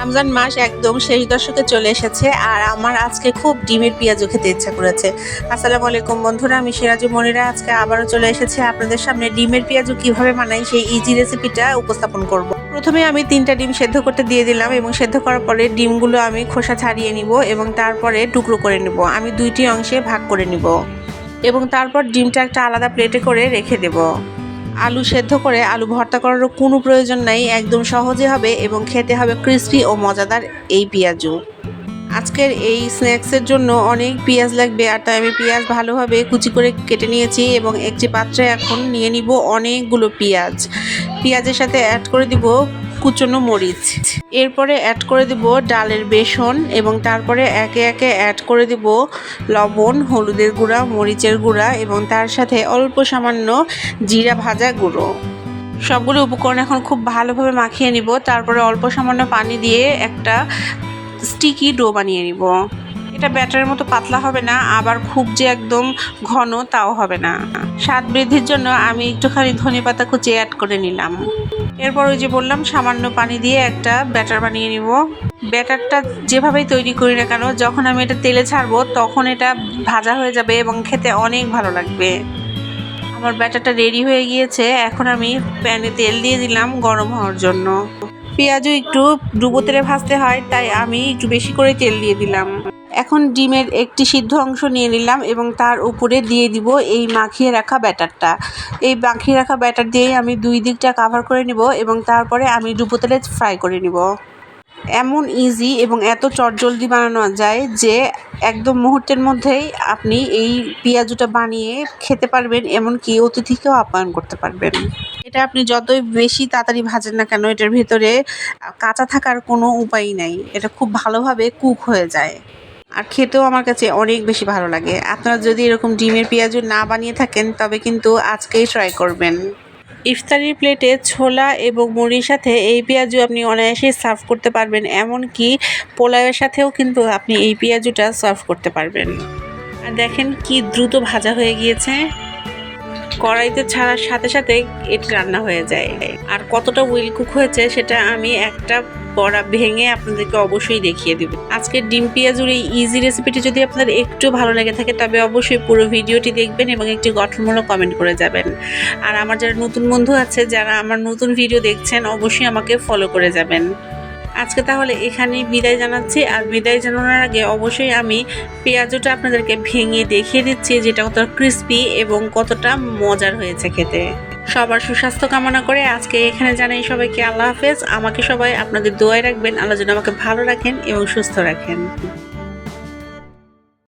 রমজান মাস একদম শেষ দশকে চলে এসেছে আর আমার আজকে খুব ডিমের পেঁয়াজু খেতে ইচ্ছা করেছে। আসসালামু আলাইকুম বন্ধুরা, আমি সিরাজু মনিরা আজকে আবারও চলে এসেছি আপনাদের সামনে ডিমের পেঁয়াজু কিভাবে বানাই সেই ইজি রেসিপিটা উপস্থাপন করব। প্রথমে আমি 3টা ডিম সেদ্ধ করতে দিয়ে দিলাম এবং সেদ্ধ করার পরে ডিমগুলো আমি খোসা ছাড়িয়ে নিব এবং তারপরে টুকরো করে নিব। আমি 2টি অংশে ভাগ করে নিব এবং তারপর ডিমটা একটা আলাদা প্লেটে করে রেখে দেব। আলু সেদ্ধ করে আলু ভর্তা করারও কোনো প্রয়োজন নাই, একদম সহজে হবে এবং খেতে হবে ক্রিস্পি ও মজাদার এই পেঁয়াজু। আজকের এই স্ন্যাক্সের জন্য অনেক পেঁয়াজ লাগবে আর তাই আমি পেঁয়াজ ভালোভাবে কুচি করে কেটে নিয়েছি এবং একটি পাত্রে এখন নিয়ে নিব অনেকগুলো পেঁয়াজ। পেঁয়াজের সাথে অ্যাড করে দিব কুচনো মরিচ, এরপরে অ্যাড করে দিব ডালের বেসন এবং তারপরে একে একে অ্যাড করে দিব লবণ, হলুদের গুঁড়া, মরিচের গুঁড়া এবং তার সাথে অল্প সামান্য জিরা ভাজা গুঁড়ো। সবগুলো উপকরণ এখন খুব ভালোভাবে মাখিয়ে নিব, তারপরে অল্প সামান্য পানি দিয়ে একটা স্টিকি ডো বানিয়ে নিব। এটা ব্যাটারের মতো পাতলা হবে না, আবার খুব যে একদম ঘন তাও হবে না। স্বাদ বৃদ্ধির জন্য আমি একটুখানি ধনেপাতা কুচি অ্যাড করে নিলাম। এরপর ওই যে বললাম সামান্য পানি দিয়ে একটা ব্যাটার বানিয়ে নিব। ব্যাটারটা যেভাবেই তৈরি করি না কেন, যখন আমি এটা তেলে ছাড়বো তখন এটা ভাজা হয়ে যাবে এবং খেতে অনেক ভালো লাগবে। আমার ব্যাটারটা রেডি হয়ে গিয়েছে, এখন আমি প্যানে তেল দিয়ে দিলাম গরম হওয়ার জন্য। পেঁয়াজও একটু ডুবো তেলে ভাজতে হয় তাই আমি একটু বেশি করে তেল দিয়ে দিলাম। এখন ডিমের একটি সিদ্ধ অংশ নিয়ে নিলাম এবং তার উপরে দিয়ে দিব এই মাখিয়ে রাখা ব্যাটারটা। এই মাখিয়ে রাখা ব্যাটার দিয়েই আমি 2 দিকটা কাভার করে নিব এবং তারপরে আমি ডুবো তেলে ফ্রাই করে নিব। এমন ইজি এবং এত চটজলদি বানানো যায় যে একদম মুহূর্তের মধ্যেই আপনি এই পেঁয়াজুটা বানিয়ে খেতে পারবেন, এমনকি অতিথিকেও আপ্যায়ন করতে পারবেন। এটা আপনি যতই বেশি তাড়াতাড়ি ভাজেন না কেন, এটার ভিতরে কাঁচা থাকার কোনো উপায় নাই, এটা খুব ভালোভাবে কুক হয়ে যায় আর খেতেও আমার কাছে অনেক বেশি ভালো লাগে। আপনারা যদি এরকম ডিমের পেঁয়াজু না বানিয়ে থাকেন তবে কিন্তু আজকেই ট্রাই করবেন। ইফতারির প্লেটে ছোলা এবং মুড়ির সাথে এই পেঁয়াজু আপনি অনায়াসেই সার্ভ করতে পারবেন, এমনকি পোলাওয়ের সাথেও কিন্তু আপনি এই পেঁয়াজুটা সার্ভ করতে পারবেন। আর দেখেন কি দ্রুত ভাজা হয়ে গিয়েছে, কড়াইতে ছাড়ার সাথে সাথে এটা রান্না হয়ে যায়। আর কতটা ওয়েল কুক হয়েছে সেটা আমি একটা বড়া ভেঙে আপনাদেরকে অবশ্যই দেখিয়ে দেব। আজকের ডিম পেঁয়াজুর এই ইজি রেসিপিটি যদি আপনাদের একটু ভালো লেগে থাকে তবে অবশ্যই পুরো ভিডিওটি দেখবেন এবং একটি গঠনমূলক কমেন্ট করে যাবেন। আর আমার যারা নতুন বন্ধু আছে, যারা আমার নতুন ভিডিও দেখছেন, অবশ্যই আমাকে ফলো করে যাবেন। আজকে তাহলে এখানেই বিদায় জানাচ্ছি। আর বিদায় জানানোর আগে অবশ্যই আমি পেঁয়াজুটা আপনাদেরকে ভেঙে দেখিয়ে দিচ্ছি যেটা কতটা ক্রিস্পি এবং কতটা মজার হয়েছে খেতে। সবার সুস্বাস্থ্য কামনা করে আজকে এখানে জানাই সবাইকে আল্লাহ হাফেজ। আমাকে সবাই আপনাদের দোয়ায় রাখবেন, আল্লাহ যেন আমাকে ভালো রাখেন এবং সুস্থ রাখেন।